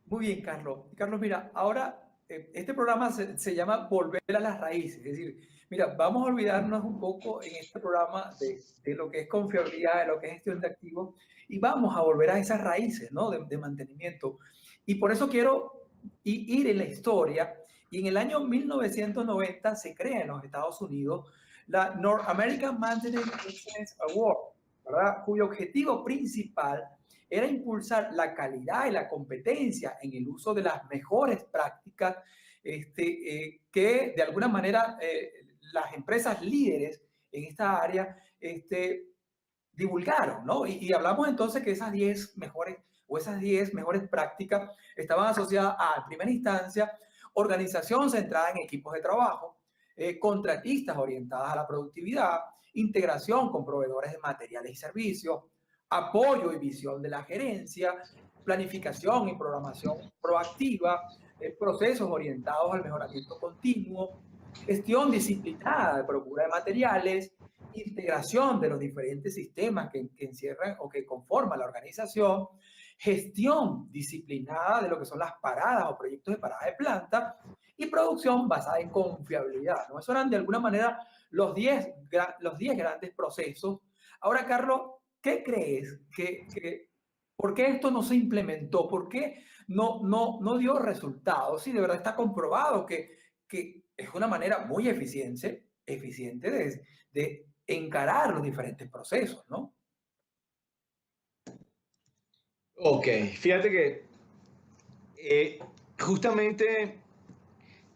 Muy bien, Carlos. Carlos, mira, ahora este programa se llama Volver a las Raíces. Es decir, mira, vamos a olvidarnos un poco en este programa de lo que es confiabilidad, de lo que es gestión de activos, y vamos a volver a esas raíces, ¿no? De mantenimiento. Y por eso quiero ir en la historia. Y en el año 1990 se crea en los Estados Unidos la North American Maintenance Excellence Award, ¿verdad? Cuyo objetivo principal era impulsar la calidad y la competencia en el uso de las mejores prácticas que de alguna manera las empresas líderes en esta área divulgaron, ¿no? Y hablamos entonces que esas 10 mejores o esas 10 mejores prácticas estaban asociadas a, en primera instancia, organización centrada en equipos de trabajo, contratistas orientadas a la productividad, integración con proveedores de materiales y servicios, apoyo y visión de la gerencia, planificación y programación proactiva, procesos orientados al mejoramiento continuo, gestión disciplinada de procura de materiales, integración de los diferentes sistemas que encierran o que conforman la organización, gestión disciplinada de lo que son las paradas o proyectos de parada de planta y producción basada en confiabilidad, ¿no? Eso eran de alguna manera los 10 grandes procesos. Ahora, Carlos, ¿qué crees por qué esto no se implementó? ¿Por qué no dio resultados? Sí, de verdad está comprobado que es una manera muy eficiente de encarar los diferentes procesos, ¿no? Ok, fíjate que justamente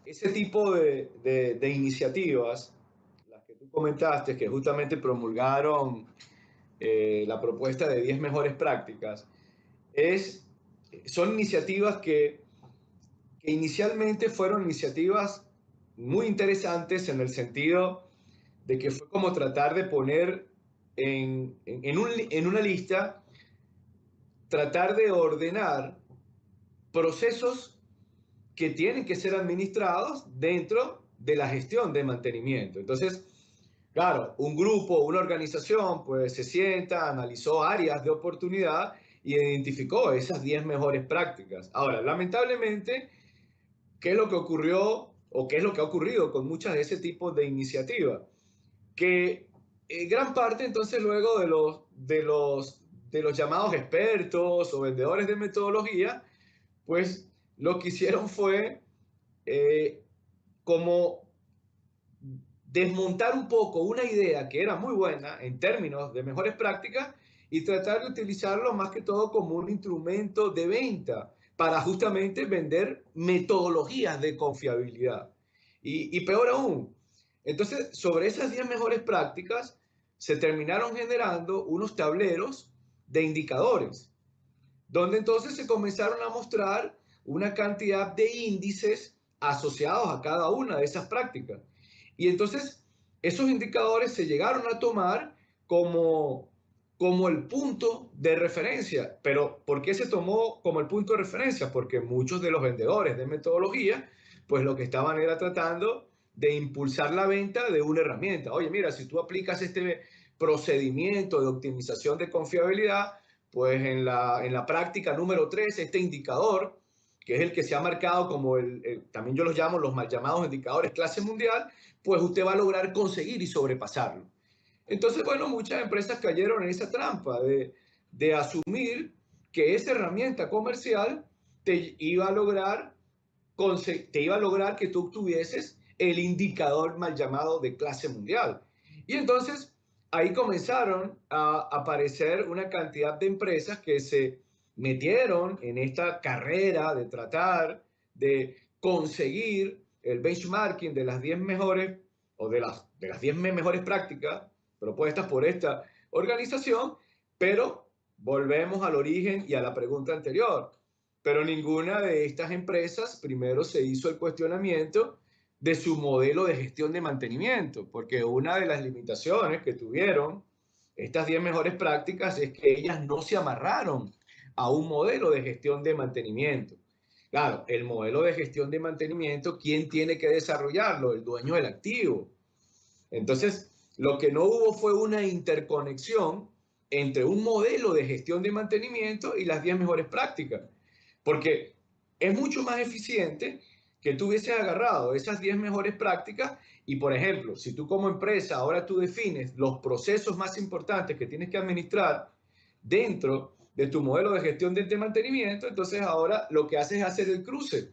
ese tipo de iniciativas, las que tú comentaste, que justamente promulgaron la propuesta de 10 mejores prácticas, son iniciativas que inicialmente fueron iniciativas muy interesantes en el sentido de que fue como tratar de poner en una lista, tratar de ordenar procesos que tienen que ser administrados dentro de la gestión de mantenimiento. Entonces, claro, un grupo, una organización, pues se sienta, analizó áreas de oportunidad y identificó esas 10 mejores prácticas. Ahora, lamentablemente, ¿qué es lo que ocurrió o qué es lo que ha ocurrido con muchas de ese tipo de iniciativas? Que gran parte entonces luego de los llamados expertos o vendedores de metodología, pues lo que hicieron fue eh, como desmontar un poco una idea que era muy buena en términos de mejores prácticas y tratar de utilizarlo más que todo como un instrumento de venta para justamente vender metodologías de confiabilidad. Y peor aún, entonces sobre esas 10 mejores prácticas se terminaron generando unos tableros de indicadores, donde entonces se comenzaron a mostrar una cantidad de índices asociados a cada una de esas prácticas. Y entonces esos indicadores se llegaron a tomar como el punto de referencia. Pero ¿por qué se tomó como el punto de referencia? Porque muchos de los vendedores de metodología, pues lo que estaban era tratando de impulsar la venta de una herramienta. Oye, mira, si tú aplicas este procedimiento de optimización de confiabilidad, pues en la práctica número 3, este indicador, que es el que se ha marcado como también yo los llamo los mal llamados indicadores clase mundial, pues usted va a lograr conseguir y sobrepasarlo. Entonces, bueno, muchas empresas cayeron en esa trampa de asumir que esa herramienta comercial te iba a lograr, te iba a lograr que tú obtuvieses el indicador mal llamado de clase mundial. Y entonces ahí comenzaron a aparecer una cantidad de empresas que se metieron en esta carrera de tratar de conseguir el benchmarking de las 10 mejores o de las 10 mejores prácticas propuestas por esta organización, pero volvemos al origen y a la pregunta anterior. Pero ninguna de estas empresas primero se hizo el cuestionamiento de su modelo de gestión de mantenimiento, porque una de las limitaciones que tuvieron estas 10 mejores prácticas es que ellas no se amarraron a un modelo de gestión de mantenimiento. Claro, el modelo de gestión de mantenimiento, ¿quién tiene que desarrollarlo? El dueño del activo. Entonces, lo que no hubo fue una interconexión entre un modelo de gestión de mantenimiento y las 10 mejores prácticas. Porque es mucho más eficiente que tú hubieses agarrado esas 10 mejores prácticas y, por ejemplo, si tú como empresa ahora tú defines los procesos más importantes que tienes que administrar dentro de tu modelo de gestión de mantenimiento, entonces ahora lo que haces es hacer el cruce.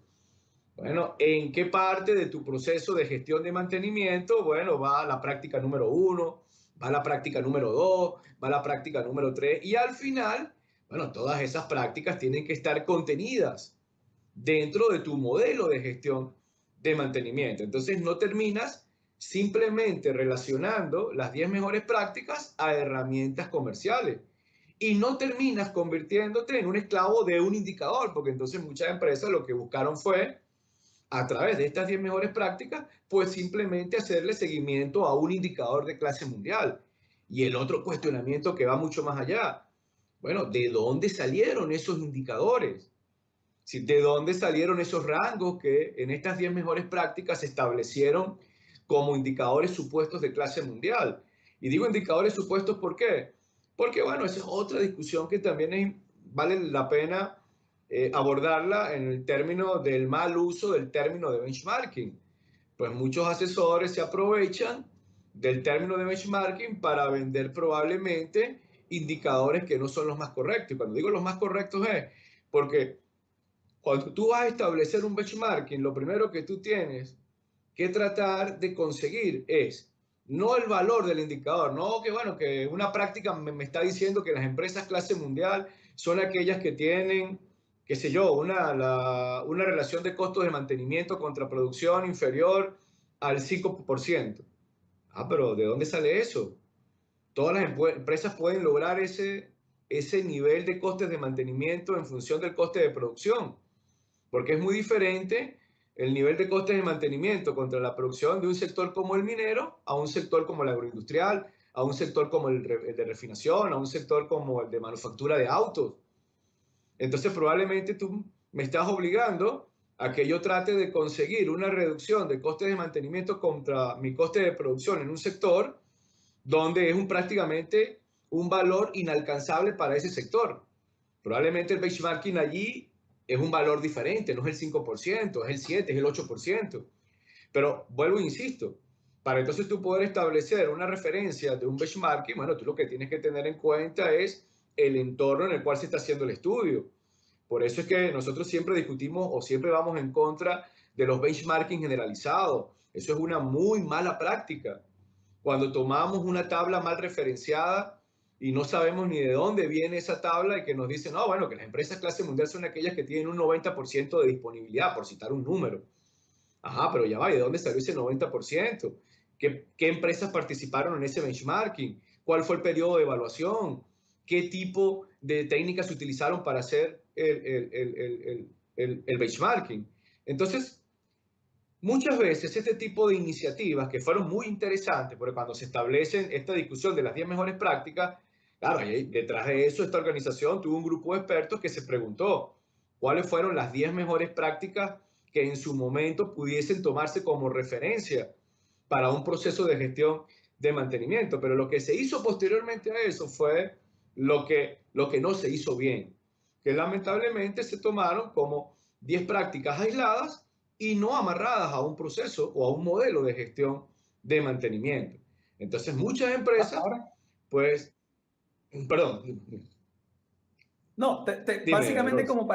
Bueno, ¿en qué parte de tu proceso de gestión de mantenimiento? Bueno, va la práctica número 1, va la práctica número 2, va la práctica número 3 y al final, bueno, todas esas prácticas tienen que estar contenidas dentro de tu modelo de gestión de mantenimiento. Entonces no terminas simplemente relacionando las 10 mejores prácticas a herramientas comerciales y no terminas convirtiéndote en un esclavo de un indicador, porque entonces muchas empresas lo que buscaron fue a través de estas 10 mejores prácticas, pues simplemente hacerle seguimiento a un indicador de clase mundial. Y el otro cuestionamiento que va mucho más allá, bueno, ¿de dónde salieron esos indicadores? ¿De dónde salieron esos rangos que en estas 10 mejores prácticas se establecieron como indicadores supuestos de clase mundial? Y digo indicadores supuestos, ¿por qué? Porque, bueno, esa es otra discusión que también vale la pena abordarla en el término del mal uso del término de benchmarking. Pues muchos asesores se aprovechan del término de benchmarking para vender probablemente indicadores que no son los más correctos. Y cuando digo los más correctos es porque cuando tú vas a establecer un benchmarking, lo primero que tú tienes que tratar de conseguir es no el valor del indicador, no que bueno, que una práctica me está diciendo que las empresas clase mundial son aquellas que tienen, qué sé yo, una relación de costos de mantenimiento contra producción inferior al 5%. Ah, pero ¿de dónde sale eso? Todas las empresas pueden lograr ese nivel de costes de mantenimiento en función del coste de producción, porque es muy diferente el nivel de costes de mantenimiento contra la producción de un sector como el minero a un sector como el agroindustrial, a un sector como el de refinación, a un sector como el de manufactura de autos. Entonces probablemente tú me estás obligando a que yo trate de conseguir una reducción de costes de mantenimiento contra mi coste de producción en un sector donde es prácticamente un valor inalcanzable para ese sector. Probablemente el benchmarking allí es un valor diferente, no es el 5%, es el 7%, es el 8%. Pero vuelvo e insisto, para entonces tú poder establecer una referencia de un benchmarking, bueno, tú lo que tienes que tener en cuenta es el entorno en el cual se está haciendo el estudio. Por eso es que nosotros siempre discutimos o siempre vamos en contra de los benchmarking generalizados. Eso es una muy mala práctica. Cuando tomamos una tabla mal referenciada y no sabemos ni de dónde viene esa tabla y que nos dicen, no, bueno, que las empresas clase mundial son aquellas que tienen un 90% de disponibilidad, por citar un número. Ajá, pero ya va, ¿y de dónde salió ese 90%? ¿Qué empresas participaron en ese benchmarking? ¿Cuál fue el periodo de evaluación? ¿Qué tipo de técnicas se utilizaron para hacer el benchmarking? Entonces, muchas veces este tipo de iniciativas que fueron muy interesantes, porque cuando se establecen esta discusión de las 10 mejores prácticas, claro, detrás de eso esta organización tuvo un grupo de expertos que se preguntó cuáles fueron las 10 mejores prácticas que en su momento pudiesen tomarse como referencia para un proceso de gestión de mantenimiento. Pero lo que se hizo posteriormente a eso fue lo que no se hizo bien, que lamentablemente se tomaron como 10 prácticas aisladas y no amarradas a un proceso o a un modelo de gestión de mantenimiento. Entonces, muchas empresas, Ahora, pues, perdón, no, dime, básicamente Rolf. como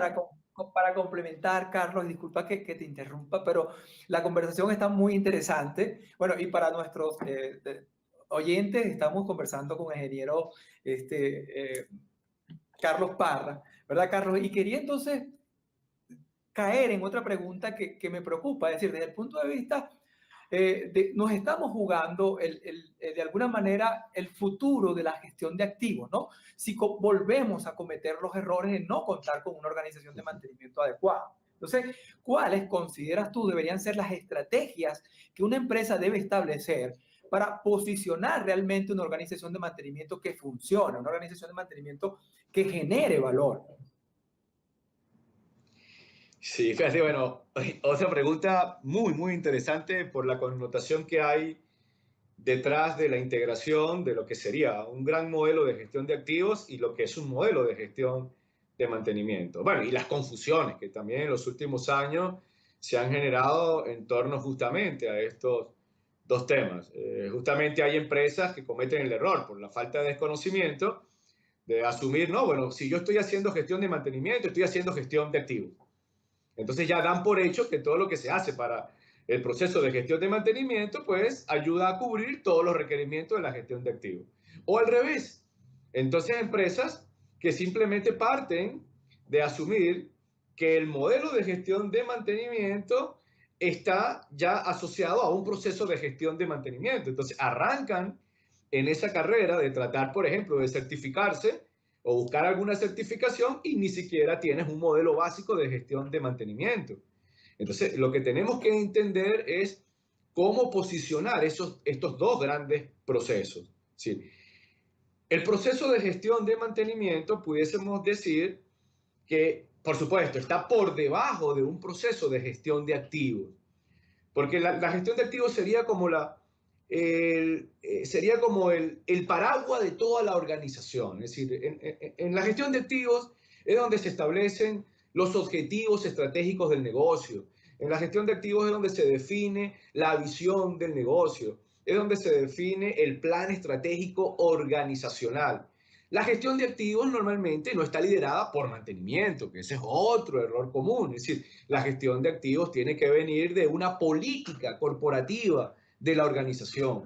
para complementar, Carlos, y disculpa que te interrumpa, pero la conversación está muy interesante. Bueno, y para nuestros oyentes, estamos conversando con el ingeniero Carlos Parra, ¿verdad, Carlos? Y quería entonces caer en otra pregunta que me preocupa, es decir, desde el punto de vista nos estamos jugando de alguna manera el futuro de la gestión de activos, ¿no? Si volvemos a cometer los errores de no contar con una organización de mantenimiento adecuada. Entonces, ¿cuáles consideras tú deberían ser las estrategias que una empresa debe establecer para posicionar realmente una organización de mantenimiento que funcione, una organización de mantenimiento que genere valor? Sí, fíjate, bueno, otra pregunta muy, muy interesante por la connotación que hay detrás de la integración de lo que sería un gran modelo de gestión de activos y lo que es un modelo de gestión de mantenimiento. Bueno, y las confusiones que también en los últimos años se han generado en torno justamente a estos dos temas. Justamente hay empresas que cometen el error por la falta de desconocimiento de asumir, no, bueno, si yo estoy haciendo gestión de mantenimiento, estoy haciendo gestión de activos. Entonces ya dan por hecho que todo lo que se hace para el proceso de gestión de mantenimiento, pues ayuda a cubrir todos los requerimientos de la gestión de activos. O al revés. Entonces empresas que simplemente parten de asumir que el modelo de gestión de mantenimiento está ya asociado a un proceso de gestión de mantenimiento. Entonces arrancan en esa carrera de tratar, por ejemplo, de certificarse o buscar alguna certificación y ni siquiera tienes un modelo básico de gestión de mantenimiento. Entonces, lo que tenemos que entender es cómo posicionar estos dos grandes procesos. ¿Sí? El proceso de gestión de mantenimiento, pudiésemos decir que, por supuesto, está por debajo de un proceso de gestión de activos, porque la gestión de activos sería como sería como el paraguas de toda la organización. Es decir, en la gestión de activos es donde se establecen los objetivos estratégicos del negocio. En la gestión de activos es donde se define la visión del negocio. Es donde se define el plan estratégico organizacional. La gestión de activos normalmente no está liderada por mantenimiento, que ese es otro error común. Es decir, la gestión de activos tiene que venir de una política corporativa de la organización.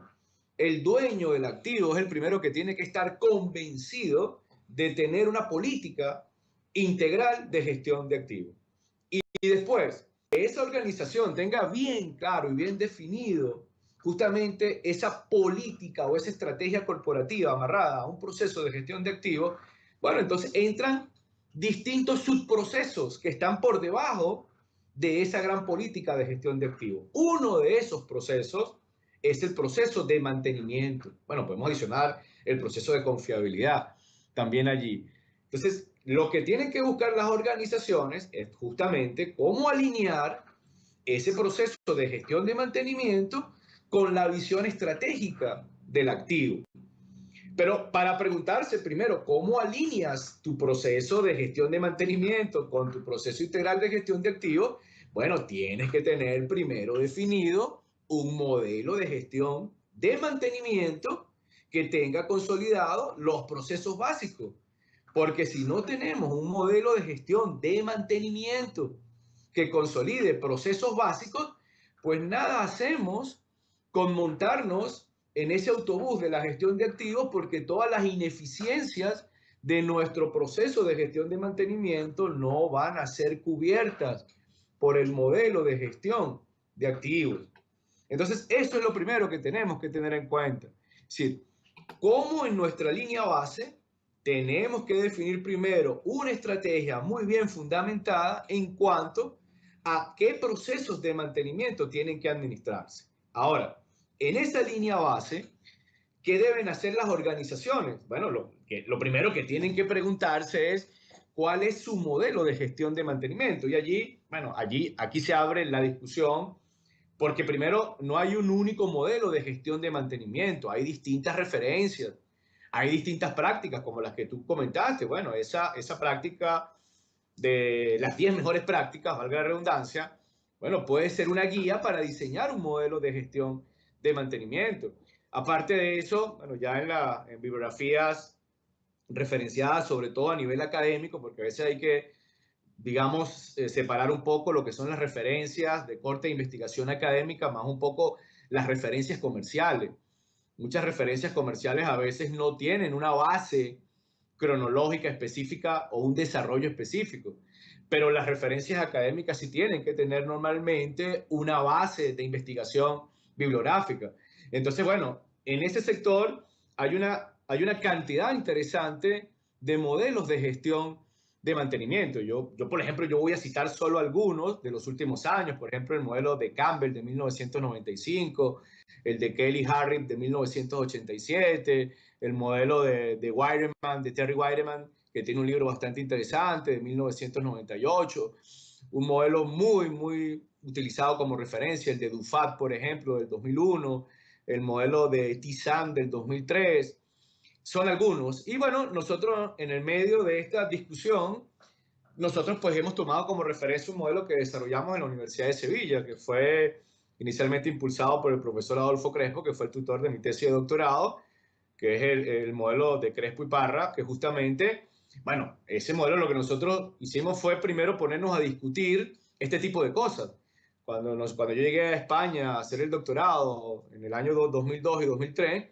El dueño del activo es el primero que tiene que estar convencido de tener una política integral de gestión de activos. Y después, que esa organización tenga bien claro y bien definido justamente esa política o esa estrategia corporativa amarrada a un proceso de gestión de activos, bueno, entonces entran distintos subprocesos que están por debajo de esa gran política de gestión de activos. Uno de esos procesos es el proceso de mantenimiento. Bueno, podemos adicionar el proceso de confiabilidad también allí. Entonces, lo que tienen que buscar las organizaciones es justamente cómo alinear ese proceso de gestión de mantenimiento con la visión estratégica del activo. Pero para preguntarse primero, ¿cómo alineas tu proceso de gestión de mantenimiento con tu proceso integral de gestión de activos? Bueno, tienes que tener primero definido un modelo de gestión de mantenimiento que tenga consolidado los procesos básicos. Porque si no tenemos un modelo de gestión de mantenimiento que consolide procesos básicos, pues nada hacemos con montarnos en ese autobús de la gestión de activos, porque todas las ineficiencias de nuestro proceso de gestión de mantenimiento no van a ser cubiertas por el modelo de gestión de activos. Entonces, eso es lo primero que tenemos que tener en cuenta. Es decir, cómo en nuestra línea base tenemos que definir primero una estrategia muy bien fundamentada en cuanto a qué procesos de mantenimiento tienen que administrarse. Ahora, en esa línea base, ¿qué deben hacer las organizaciones? Bueno, lo primero que tienen que preguntarse es cuál es su modelo de gestión de mantenimiento. Y allí, bueno, aquí se abre la discusión porque primero no hay un único modelo de gestión de mantenimiento, hay distintas referencias, hay distintas prácticas como las que tú comentaste. Bueno, esa práctica de las 10 mejores prácticas, valga la redundancia, bueno, puede ser una guía para diseñar un modelo de gestión de mantenimiento. Aparte de eso, bueno, ya en bibliografías referenciadas, sobre todo a nivel académico, porque a veces hay que, digamos, separar un poco lo que son las referencias de corte de investigación académica, más un poco las referencias comerciales. Muchas referencias comerciales a veces no tienen una base cronológica específica o un desarrollo específico, pero las referencias académicas sí tienen que tener normalmente una base de investigación bibliográfica. Entonces, bueno, en ese sector hay una cantidad interesante de modelos de gestión de mantenimiento. Por ejemplo, yo voy a citar solo algunos de los últimos años, por ejemplo, el modelo de Campbell de 1995, el de Kelly Harris de 1987, el modelo de Wireman, de Terry Wireman, que tiene un libro bastante interesante de 1998. un modelo muy utilizado como referencia, el de Dufat, por ejemplo, del 2001, el modelo de TISAM del 2003, son algunos. Y bueno, nosotros en el medio de esta discusión, nosotros pues hemos tomado como referencia un modelo que desarrollamos en la Universidad de Sevilla, que fue inicialmente impulsado por el profesor Adolfo Crespo, que fue el tutor de mi tesis de doctorado, que es el modelo de Crespo y Parra, que justamente, bueno, ese modelo lo que nosotros hicimos fue primero ponernos a discutir este tipo de cosas. Cuando yo llegué a España a hacer el doctorado en el año 2002 y 2003,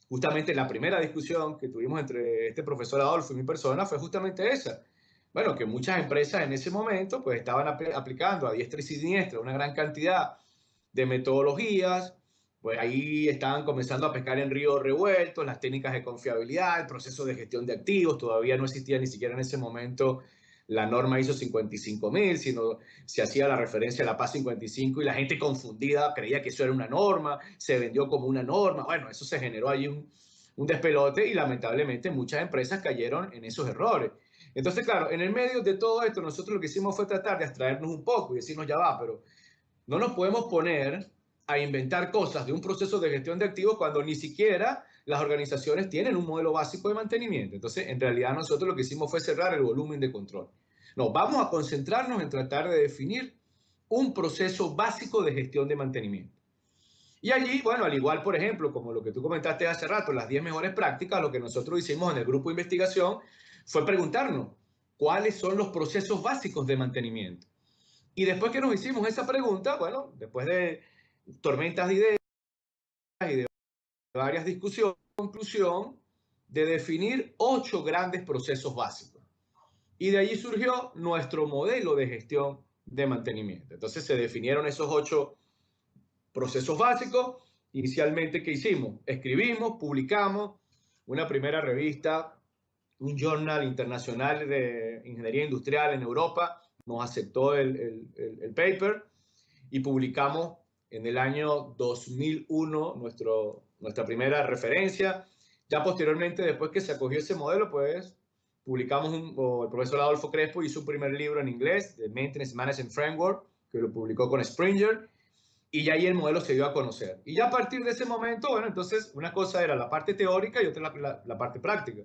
justamente la primera discusión que tuvimos entre este profesor Adolfo y mi persona fue justamente esa. Bueno, que muchas empresas en ese momento pues estaban aplicando a diestra y siniestra una gran cantidad de metodologías, pues ahí estaban comenzando a pescar en ríos revueltos, las técnicas de confiabilidad, el proceso de gestión de activos, todavía no existía ni siquiera en ese momento la norma ISO 55000, sino se hacía la referencia a la PAS 55 y la gente confundida creía que eso era una norma, se vendió como una norma, bueno, eso se generó ahí un despelote y lamentablemente muchas empresas cayeron en esos errores. Entonces, claro, en el medio de todo esto, nosotros lo que hicimos fue tratar de abstraernos un poco y decirnos, ya va, pero no nos podemos poner a inventar cosas de un proceso de gestión de activos cuando ni siquiera las organizaciones tienen un modelo básico de mantenimiento. Entonces, en realidad nosotros lo que hicimos fue cerrar el volumen de control. No, vamos a concentrarnos en tratar de definir un proceso básico de gestión de mantenimiento. Y allí, bueno, al igual, por ejemplo, como lo que tú comentaste hace rato, las 10 mejores prácticas, lo que nosotros hicimos en el grupo de investigación fue preguntarnos cuáles son los procesos básicos de mantenimiento. Y después que nos hicimos esa pregunta, bueno, después de tormentas de ideas y de varias discusiones, conclusión de definir 8 grandes procesos básicos. Y de allí surgió nuestro modelo de gestión de mantenimiento. Entonces se definieron esos 8 procesos básicos. Inicialmente, ¿qué hicimos? Escribimos, publicamos una primera revista, un journal internacional de ingeniería industrial en Europa, nos aceptó el paper y publicamos en el año 2001 nuestra primera referencia. Ya posteriormente, después que se acogió ese modelo, pues publicamos, el profesor Adolfo Crespo hizo un primer libro en inglés, de Maintenance Management Framework, que lo publicó con Springer, y ya ahí el modelo se dio a conocer. Y ya a partir de ese momento, bueno, entonces una cosa era la parte teórica y otra la parte práctica.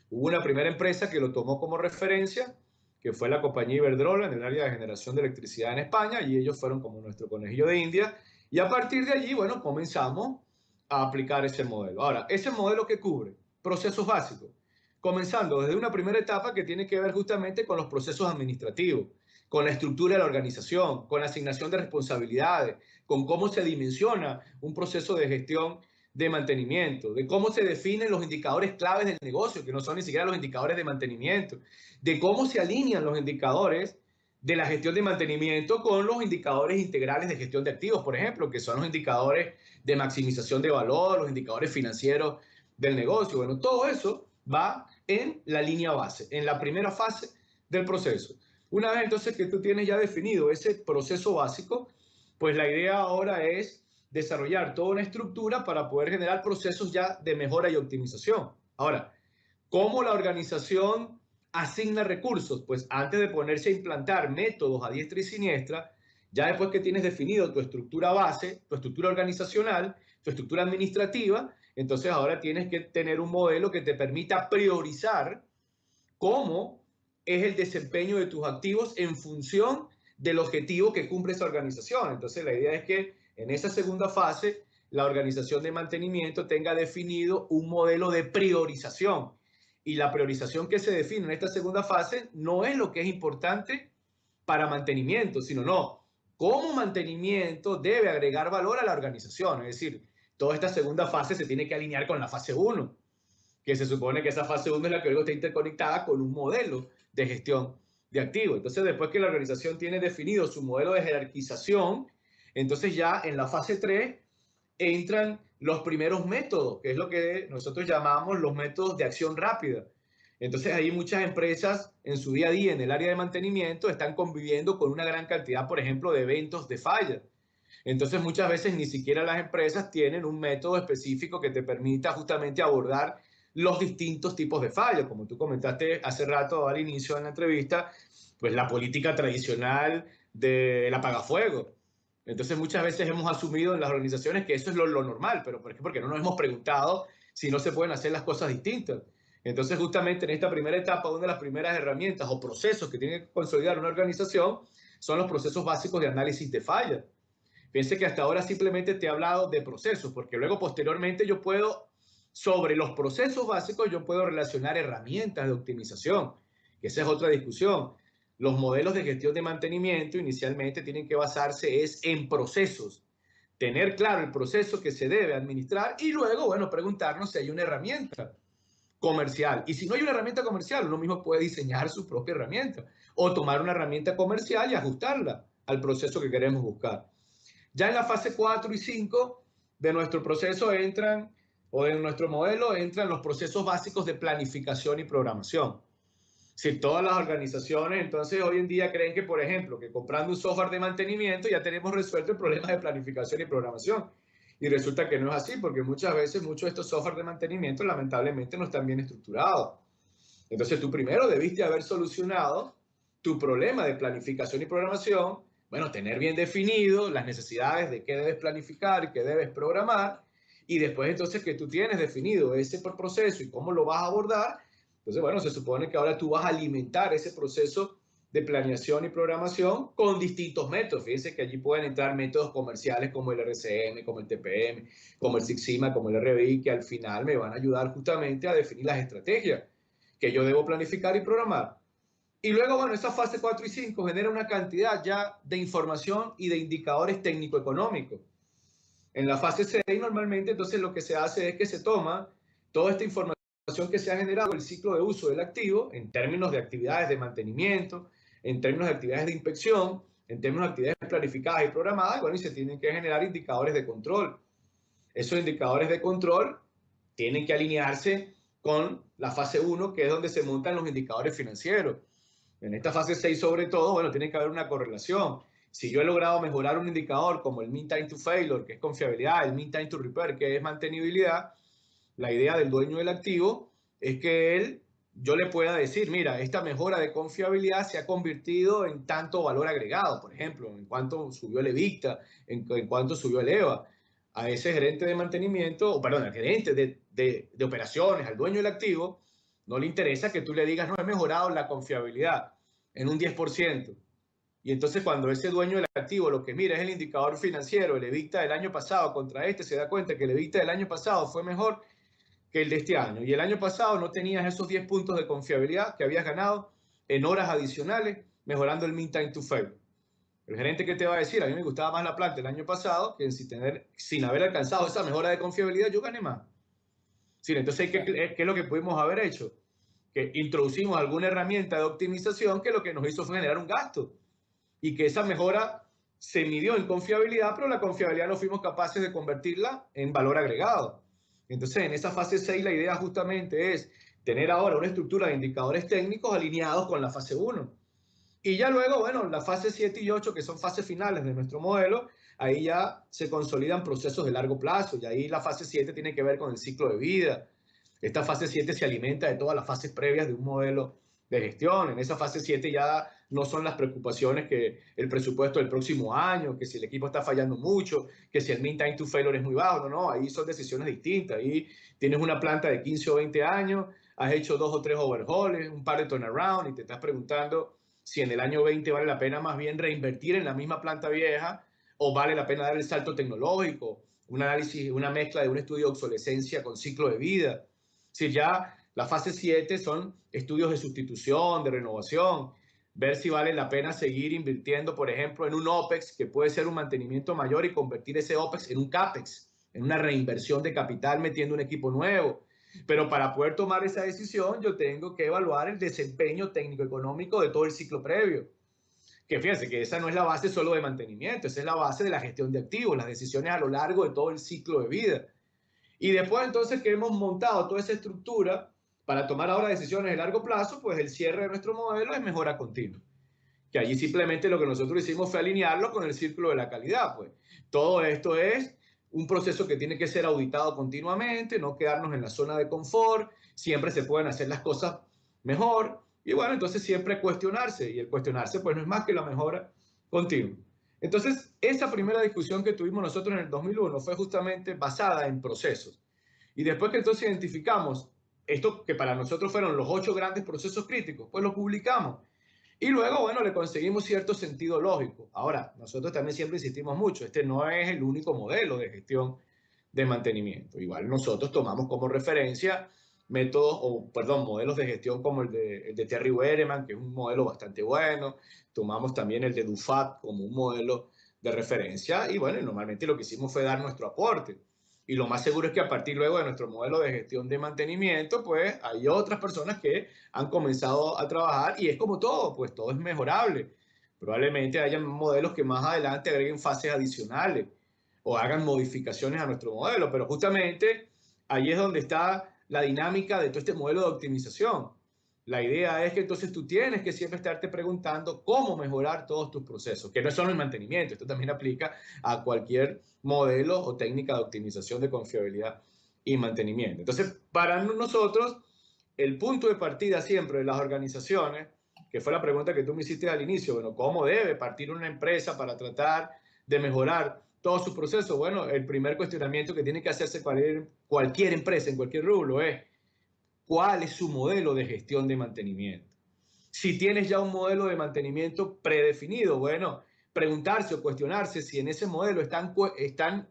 Hubo una primera empresa que lo tomó como referencia, que fue la compañía Iberdrola en el área de generación de electricidad en España, y ellos fueron como nuestro conejillo de India. Y a partir de allí, bueno, comenzamos a aplicar ese modelo. Ahora, ese modelo que cubre procesos básicos, comenzando desde una primera etapa que tiene que ver justamente con los procesos administrativos, con la estructura de la organización, con la asignación de responsabilidades, con cómo se dimensiona un proceso de gestión de mantenimiento, de cómo se definen los indicadores claves del negocio, que no son ni siquiera los indicadores de mantenimiento, de cómo se alinean los indicadores de la gestión de mantenimiento con los indicadores integrales de gestión de activos, por ejemplo, que son los indicadores de maximización de valor, los indicadores financieros del negocio. Bueno, todo eso va en la línea base, en la primera fase del proceso. Una vez entonces que tú tienes ya definido ese proceso básico, pues la idea ahora es desarrollar toda una estructura para poder generar procesos ya de mejora y optimización. Ahora, ¿cómo la organización asigna recursos? Pues antes de ponerse a implantar métodos a diestra y siniestra, ya después que tienes definido tu estructura base, tu estructura organizacional, tu estructura administrativa, entonces ahora tienes que tener un modelo que te permita priorizar cómo es el desempeño de tus activos en función del objetivo que cumple esa organización. Entonces la idea es que en esa segunda fase la organización de mantenimiento tenga definido un modelo de priorización. Y la priorización que se define en esta segunda fase no es lo que es importante para mantenimiento, sino no, cómo mantenimiento debe agregar valor a la organización. Es decir, toda esta segunda fase se tiene que alinear con la fase 1, que se supone que esa fase 1 es la que luego está interconectada con un modelo de gestión de activos. Entonces, después que la organización tiene definido su modelo de jerarquización, entonces ya en la fase 3 entran los primeros métodos, que es lo que nosotros llamamos los métodos de acción rápida. Entonces, ahí muchas empresas en su día a día en el área de mantenimiento están conviviendo con una gran cantidad, por ejemplo, de eventos de falla. Entonces, muchas veces ni siquiera las empresas tienen un método específico que te permita justamente abordar los distintos tipos de fallas. Como tú comentaste hace rato al inicio de la entrevista, pues la política tradicional del apagafuego. Entonces muchas veces hemos asumido en las organizaciones que eso es lo normal, pero ¿por qué? Porque no nos hemos preguntado si no se pueden hacer las cosas distintas. Entonces justamente en esta primera etapa, una de las primeras herramientas o procesos que tiene que consolidar una organización son los procesos básicos de análisis de falla. Piense que hasta ahora simplemente te he hablado de procesos, porque luego posteriormente yo puedo, sobre los procesos básicos, yo puedo relacionar herramientas de optimización, que esa es otra discusión. Los modelos de gestión de mantenimiento inicialmente tienen que basarse en procesos, tener claro el proceso que se debe administrar y luego, bueno, preguntarnos si hay una herramienta comercial. Y si no hay una herramienta comercial, uno mismo puede diseñar su propia herramienta o tomar una herramienta comercial y ajustarla al proceso que queremos buscar. Ya en la fase 4 y 5 de nuestro proceso entran, o de nuestro modelo, entran los procesos básicos de planificación y programación. Si todas las organizaciones entonces hoy en día creen que, por ejemplo, que comprando un software de mantenimiento ya tenemos resuelto el problema de planificación y programación. Y resulta que no es así, porque muchas veces muchos de estos software de mantenimiento lamentablemente no están bien estructurados. Entonces tú primero debiste haber solucionado tu problema de planificación y programación, bueno, tener bien definido las necesidades de qué debes planificar, qué debes programar, y después entonces que tú tienes definido ese proceso y cómo lo vas a abordar, entonces bueno, se supone que ahora tú vas a alimentar ese proceso de planeación y programación con distintos métodos. Fíjense que allí pueden entrar métodos comerciales como el RCM, como el TPM, como el Six Sigma, como el RBI, que al final me van a ayudar justamente a definir las estrategias que yo debo planificar y programar. Y luego, bueno, esa fase 4 y 5 genera una cantidad ya de información y de indicadores técnico-económicos. En la fase 6 normalmente entonces lo que se hace es que se toma toda esta información que se ha generado, el ciclo de uso del activo, en términos de actividades de mantenimiento, en términos de actividades de inspección, en términos de actividades planificadas y programadas, y bueno, y se tienen que generar indicadores de control. Esos indicadores de control tienen que alinearse con la fase 1, que es donde se montan los indicadores financieros. En esta fase 6, sobre todo, bueno, tiene que haber una correlación. Si yo he logrado mejorar un indicador como el mean time to failure, que es confiabilidad, el mean time to repair, que es mantenibilidad, la idea del dueño del activo es que yo le pueda decir, mira, esta mejora de confiabilidad se ha convertido en tanto valor agregado, por ejemplo, en cuánto subió el EBITDA, en cuánto subió el EVA. A ese gerente de mantenimiento, o perdón, al gerente de operaciones, al dueño del activo, no le interesa que tú le digas, no, he mejorado la confiabilidad en un 10%. Y entonces cuando ese dueño del activo lo que mira es el indicador financiero, el EBITDA del año pasado contra este, se da cuenta que el EBITDA del año pasado fue mejor que el de este año. Y el año pasado no tenías esos 10 puntos de confiabilidad que habías ganado en horas adicionales, mejorando el mean time to fail. El gerente que te va a decir, a mí me gustaba más la planta el año pasado, que sin haber alcanzado esa mejora de confiabilidad, yo gané más. Sí, entonces, ¿qué es lo que pudimos haber hecho? Que introducimos alguna herramienta de optimización que lo que nos hizo fue generar un gasto y que esa mejora se midió en confiabilidad, pero la confiabilidad no fuimos capaces de convertirla en valor agregado. Entonces, en esa fase 6, la idea justamente es tener ahora una estructura de indicadores técnicos alineados con la fase 1. Y ya luego, bueno, la fase 7 y 8, que son fases finales de nuestro modelo, ahí ya se consolidan procesos de largo plazo. Y ahí la fase 7 tiene que ver con el ciclo de vida. Esta fase 7 se alimenta de todas las fases previas de un modelo de gestión. En esa fase 7 ya no son las preocupaciones que el presupuesto del próximo año, que si el equipo está fallando mucho, que si el mean time to failure es muy bajo. No, no, ahí son decisiones distintas. Ahí tienes una planta de 15 o 20 años, has hecho 2 o 3 overhauls, un par de turnaround y te estás preguntando si en el año 20 vale la pena más bien reinvertir en la misma planta vieja o vale la pena dar el salto tecnológico, un análisis, una mezcla de un estudio de obsolescencia con ciclo de vida. Si ya la fase 7 son estudios de sustitución, de renovación, ver si vale la pena seguir invirtiendo, por ejemplo, en un OPEX, que puede ser un mantenimiento mayor y convertir ese OPEX en un CAPEX, en una reinversión de capital metiendo un equipo nuevo. Pero para poder tomar esa decisión, yo tengo que evaluar el desempeño técnico-económico de todo el ciclo previo. Que fíjense que esa no es la base solo de mantenimiento, esa es la base de la gestión de activos, las decisiones a lo largo de todo el ciclo de vida. Y después entonces que hemos montado toda esa estructura para tomar ahora decisiones de largo plazo, pues el cierre de nuestro modelo es mejora continua. Que allí simplemente lo que nosotros hicimos fue alinearlo con el círculo de la calidad. Pues todo esto es un proceso que tiene que ser auditado continuamente, no quedarnos en la zona de confort, siempre se pueden hacer las cosas mejor, Y bueno, entonces siempre cuestionarse, y el cuestionarse pues no es más que la mejora continua. Entonces, esa primera discusión que tuvimos nosotros en el 2001 fue justamente basada en procesos. Y después que entonces identificamos esto que para nosotros fueron los 8 grandes procesos críticos, pues lo publicamos. Y luego, bueno, le conseguimos cierto sentido lógico. Ahora, nosotros también siempre insistimos mucho, este no es el único modelo de gestión de mantenimiento. Igual nosotros tomamos como referencia métodos, o perdón, modelos de gestión como el de Terry Wereman, que es un modelo bastante bueno. Tomamos también el de Dufat como un modelo de referencia. Y bueno, normalmente lo que hicimos fue dar nuestro aporte. Y lo más seguro es que a partir luego de nuestro modelo de gestión de mantenimiento, pues hay otras personas que han comenzado a trabajar y es como todo, pues todo es mejorable. Probablemente hayan modelos que más adelante agreguen fases adicionales o hagan modificaciones a nuestro modelo, pero justamente ahí es donde está la dinámica de todo este modelo de optimización. La idea es que entonces tú tienes que siempre estarte preguntando cómo mejorar todos tus procesos, que no es solo el mantenimiento, esto también aplica a cualquier modelo o técnica de optimización de confiabilidad y mantenimiento. Entonces, para nosotros, el punto de partida siempre de las organizaciones, que fue la pregunta que tú me hiciste al inicio, bueno, ¿cómo debe partir una empresa para tratar de mejorar todos sus procesos? Bueno, el primer cuestionamiento que tiene que hacerse cualquier empresa en cualquier rubro es ¿cuál es su modelo de gestión de mantenimiento? Si tienes ya un modelo de mantenimiento predefinido, bueno, preguntarse o cuestionarse si en ese modelo están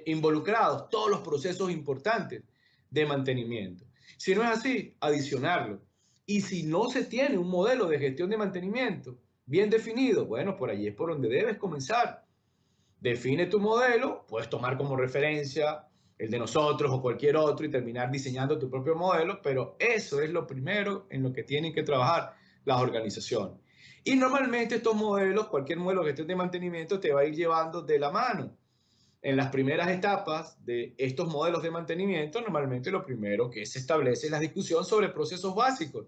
involucrados todos los procesos importantes de mantenimiento. Si no es así, adicionarlo. Y si no se tiene un modelo de gestión de mantenimiento bien definido, bueno, por allí es por donde debes comenzar. Define tu modelo, puedes tomar como referencia el de nosotros o cualquier otro y terminar diseñando tu propio modelo, pero eso es lo primero en lo que tienen que trabajar las organizaciones. Y normalmente estos modelos, cualquier modelo de gestión de mantenimiento te va a ir llevando de la mano. En las primeras etapas de estos modelos de mantenimiento, normalmente lo primero que se establece es la discusión sobre procesos básicos.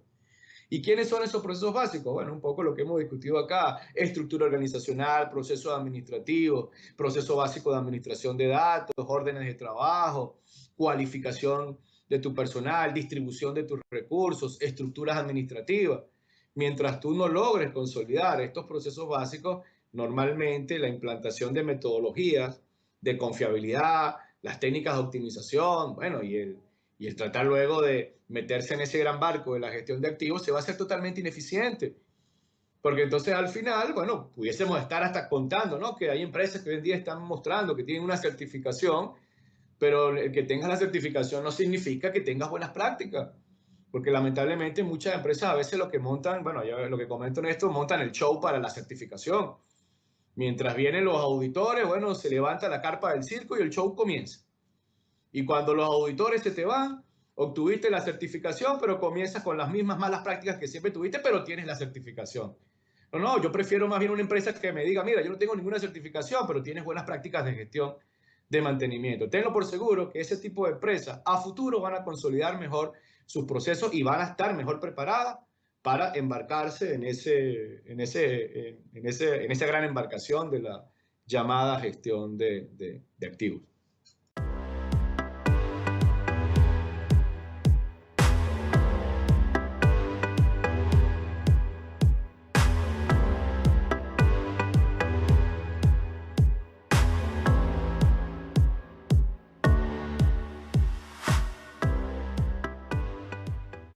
¿Y quiénes son esos procesos básicos? Bueno, un poco lo que hemos discutido acá, estructura organizacional, procesos administrativos, proceso básico de administración de datos, órdenes de trabajo, cualificación de tu personal, distribución de tus recursos, estructuras administrativas. Mientras tú no logres consolidar estos procesos básicos, normalmente la implantación de metodologías de confiabilidad, las técnicas de optimización, bueno, y el tratar luego de meterse en ese gran barco de la gestión de activos se va a hacer totalmente ineficiente. Porque entonces al final, bueno, pudiésemos estar hasta contando, ¿no? Que hay empresas que hoy en día están mostrando que tienen una certificación, pero el que tengas la certificación no significa que tengas buenas prácticas. Porque lamentablemente muchas empresas a veces lo que montan, bueno, ya lo que comento en esto, montan el show para la certificación. Mientras vienen los auditores, bueno, se levanta la carpa del circo y el show comienza. Y cuando los auditores se te van, obtuviste la certificación, pero comienzas con las mismas malas prácticas que siempre tuviste, pero tienes la certificación. No, no, yo prefiero más bien una empresa que me diga, mira, yo no tengo ninguna certificación, pero tienes buenas prácticas de gestión de mantenimiento. Tenlo por seguro que ese tipo de empresas a futuro van a consolidar mejor sus procesos y van a estar mejor preparadas para embarcarse en esa gran embarcación de la llamada gestión de activos.